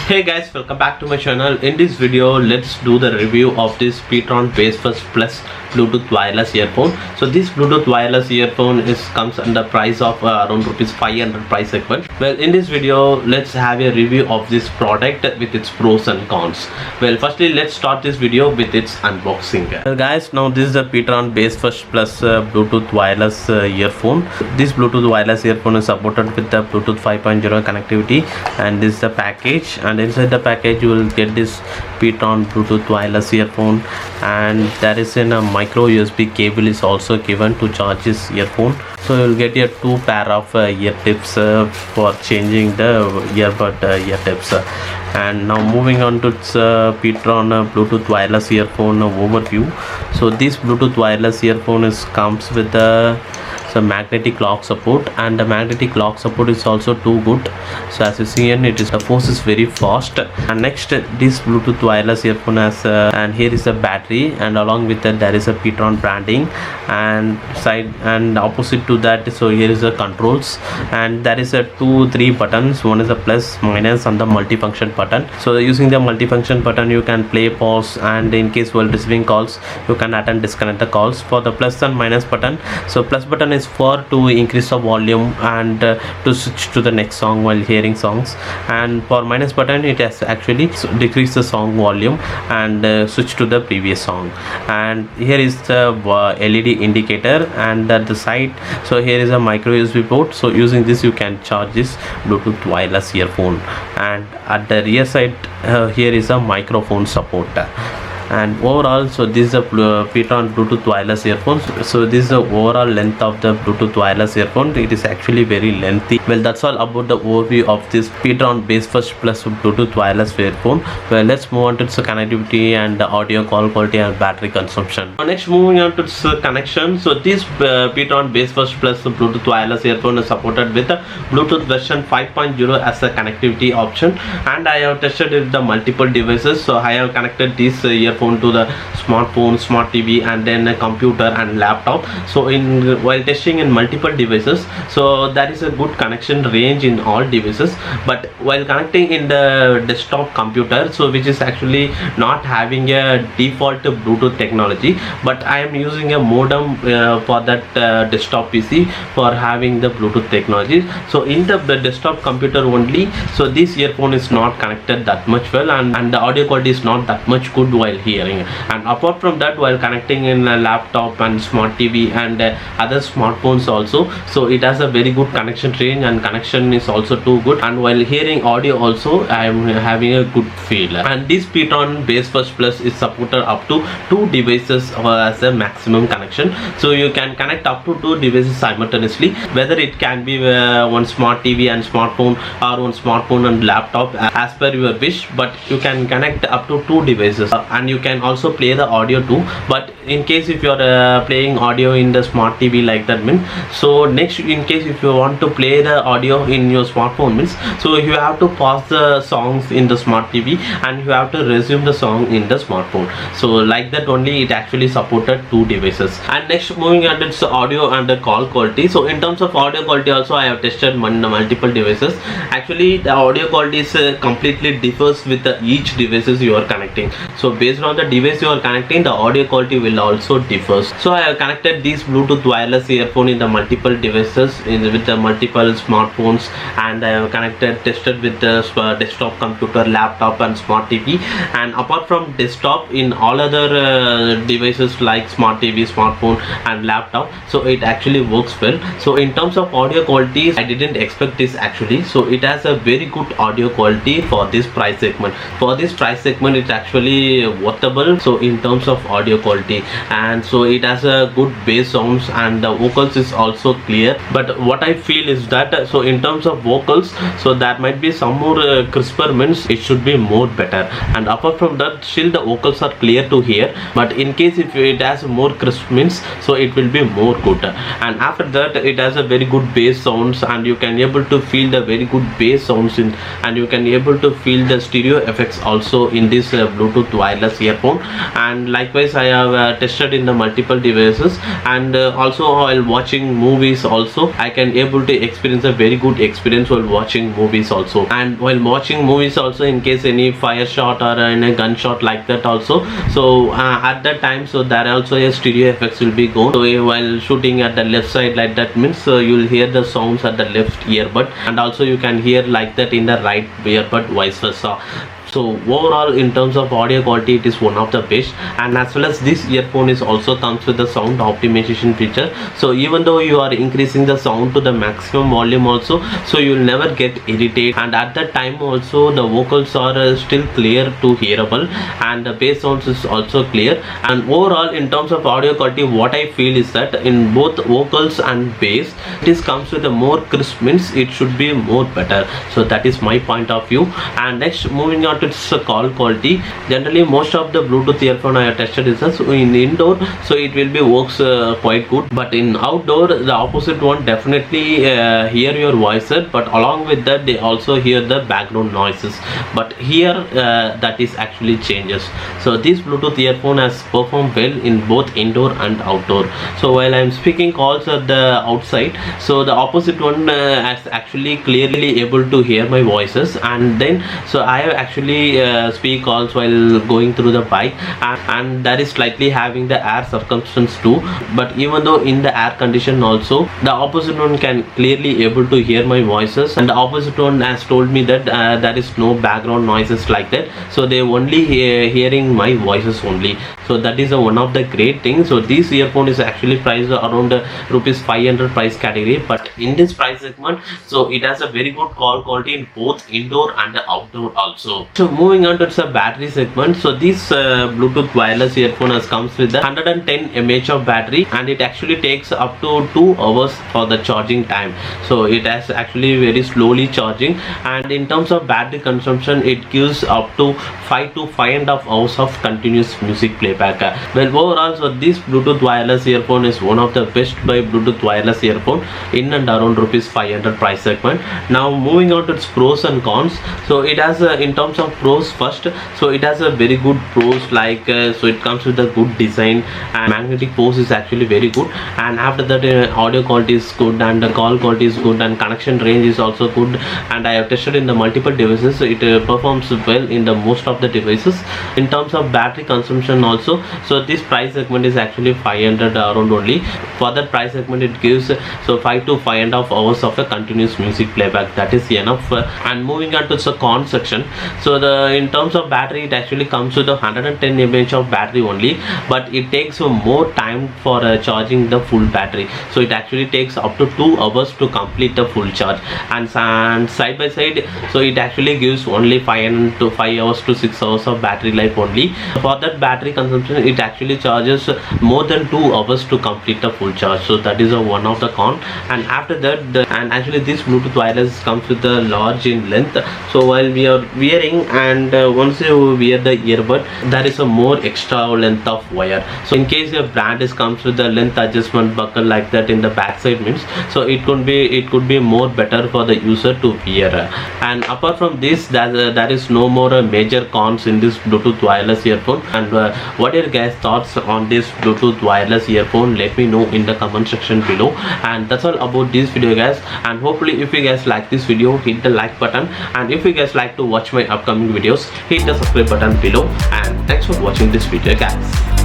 Hey guys, welcome back to my channel. In this video, let's do the review of this PTron Bassfest Plus Bluetooth wireless earphone. So this Bluetooth wireless earphone comes under price of around rupees 500 price segment. Well, in this video, let's have a review of this product with its pros and cons. Well, firstly, let's start this video with its unboxing. Well guys, now this is the PTron Bassfest Plus Bluetooth wireless earphone. This Bluetooth wireless earphone is supported with the Bluetooth 5.0 connectivity, and this is the package. And inside the package you will get this PTron Bluetooth wireless earphone, and there is a micro USB cable is also given to charge this earphone. So you will get your two pair of ear tips for changing the earbud ear tips. And now moving on to its PTron Bluetooth wireless earphone overview. So this Bluetooth wireless earphone comes with the magnetic lock support, and the magnetic lock support is also too good. So as you see, and the force is very fast. And next, this Bluetooth wireless earphone has and here is a battery, and along with that there is a PTron branding, and side and opposite to that, so here is the controls, and there is a 2-3 buttons. One is a plus, minus, and the multifunction button. So using the multifunction button you can play, pause, and in case while receiving calls you can attend disconnect the calls. For the plus and minus button, so plus button is for to increase the volume and to switch to the next song while hearing songs, and for minus button it has actually decrease the song volume and switch to the previous song. And here is the LED indicator, and at the side, so here is a micro USB port. So using this you can charge this Bluetooth wireless earphone, and at the rear side here is a microphone support. And overall, so this is a PTron Bluetooth wireless earphones. So this is the overall length of the Bluetooth wireless earphone. It is actually very lengthy. Well, that's all about the overview of this PTron Bassfest Plus Bluetooth wireless earphone. Well, let's move on to its connectivity and the audio call quality and battery consumption. So next, moving on to its connection. So this PTron Bassfest Plus Bluetooth wireless earphone is supported with the Bluetooth version 5.0 as a connectivity option, and I have tested it with the multiple devices. So I have connected this earphone to the smartphone, smart TV, and then a computer and laptop. So while testing in multiple devices, so there is a good connection range in all devices. But while connecting in the desktop computer, so which is actually not having a default Bluetooth technology, but I am using a modem for that desktop PC for having the Bluetooth technology. So in the desktop computer only, so this earphone is not connected that much well, and the audio quality is not that much good while hearing. And apart from that, while connecting in a laptop and smart TV and other smartphones also, so it has a very good connection range, and connection is also too good. And while hearing audio also, I am having a good feel. And this PTron Bassfest Plus is supported up to 2 devices as a maximum connection. So you can connect up to 2 devices simultaneously, whether it can be one smart TV and smartphone, or one smartphone and laptop, as per your wish. But you can connect up to 2 devices, and you can also play the audio too. But in case if you are playing audio in the smart TV like that means, so next, in case if you want to play the audio in your smartphone means, so you have to pause the songs in the smart TV and you have to resume the song in the smartphone. So like that only it actually supported 2 devices. And next, moving on to its audio and the call quality. So in terms of audio quality also, I have tested multiple devices. Actually the audio quality is completely differs with each devices you are connecting. So based on the device you are connecting, the audio quality will also differ. So I have connected this Bluetooth wireless earphone in the multiple devices with the multiple smartphones, and I have tested with the desktop computer, laptop, and smart TV. And apart from desktop, in all other devices like smart TV, smartphone, and laptop, so it actually works well. So in terms of audio quality, I didn't expect this actually. So it has a very good audio quality for this price segment. For this price segment, it's actually worthable. So in terms of audio quality, and so it has a good bass sounds, and the vocals is also clear. But what I feel is that, so in terms of vocals, so that might be some more crisper, means it should be more better. And apart from that, still the vocals are clear to hear, but in case if it has more crisp means, so it will be more good. And after that, it has a very good bass sounds, and you can able to feel the very good bass sounds in, and you can able to feel the stereo effects also in this Bluetooth wireless wireless earphone, and likewise I have tested in the multiple devices, and also while watching movies also I can able to experience a very good experience while watching movies also. And while watching movies also, in case any fire shot or any gunshot like that also, so at that time, so there also a stereo effects will be gone. So while shooting at the left side like that means you'll hear the sounds at the left earbud, and also you can hear like that in the right earbud, vice versa. So overall in terms of audio quality it is one of the best, and as well as this earphone is also comes with the sound optimization feature. So even though you are increasing the sound to the maximum volume also, so you will never get irritated, and at that time also the vocals are still clear to hearable, and the bass sounds is also clear. And overall in terms of audio quality, what I feel is that in both vocals and bass it is comes with a more crisp, means it should be more better. So that is my point of view. And next, moving on to its call quality. Generally most of the Bluetooth earphone I have tested is so in indoor, so it will be works quite good, but in outdoor the opposite one definitely hear your voices, but along with that they also hear the background noises. But here that is actually changes. So this Bluetooth earphone has performed well in both indoor and outdoor. So while I am speaking calls at the outside, so the opposite one has actually clearly able to hear my voices, and then so I have actually speak calls while going through the bike, and that is slightly having the air circumstance too. But even though in the air condition also, the opposite one can clearly able to hear my voices, and the opposite one has told me that there is no background noises like that, so they only hearing my voices only. So that is one of the great things. So this earphone is actually priced around rupees 500 price category, but in this price segment, so it has a very good call quality in both indoor and outdoor also. So moving on to the battery segment. So this Bluetooth wireless earphone has comes with the 110 mAh of battery, and it actually takes up to 2 hours for the charging time. So it has actually very slowly charging, and in terms of battery consumption it gives up to 5 to 5.5 hours of continuous music playback. Well, overall, so this Bluetooth wireless earphone is one of the best by Bluetooth wireless earphone in and around rupees 500 price segment. Now moving on to its pros and cons. So it has in terms of pros first, so it has a very good pros, like so it comes with a good design, and magnetic pose is actually very good, and after that audio quality is good, and the call quality is good, and connection range is also good, and I have tested in the multiple devices, so it performs well in the most of the devices. In terms of battery consumption also, so this price segment is actually 500 around only. For that price segment it gives so 5 to 5.5 hours of a continuous music playback, that is enough. And moving on to the con section, so the in terms of battery it actually comes with a 110 mAh of battery only, but it takes more time for charging the full battery. So it actually takes up to 2 hours to complete the full charge, and side by side, so it actually gives only 5 hours to 6 hours of battery life only. For that battery consumption it actually charges more than 2 hours to complete the full charge. So that is one of the con. And after that and actually this Bluetooth wireless comes with a large in length. So while we are wearing, and once you wear the earbud, there is a more extra length of wire. So in case your brand is comes with the length adjustment buckle like that in the back side means, so it could be more better for the user to wear. And apart from this, there is no more major cons in this Bluetooth wireless earphone. And what are your guys thoughts on this Bluetooth wireless earphone? Let me know in the comment section below. And that's all about this video guys, and hopefully if you guys like this video, hit the like button, and if you guys like to watch my upcoming videos, hit the subscribe button below. And thanks for watching this video guys.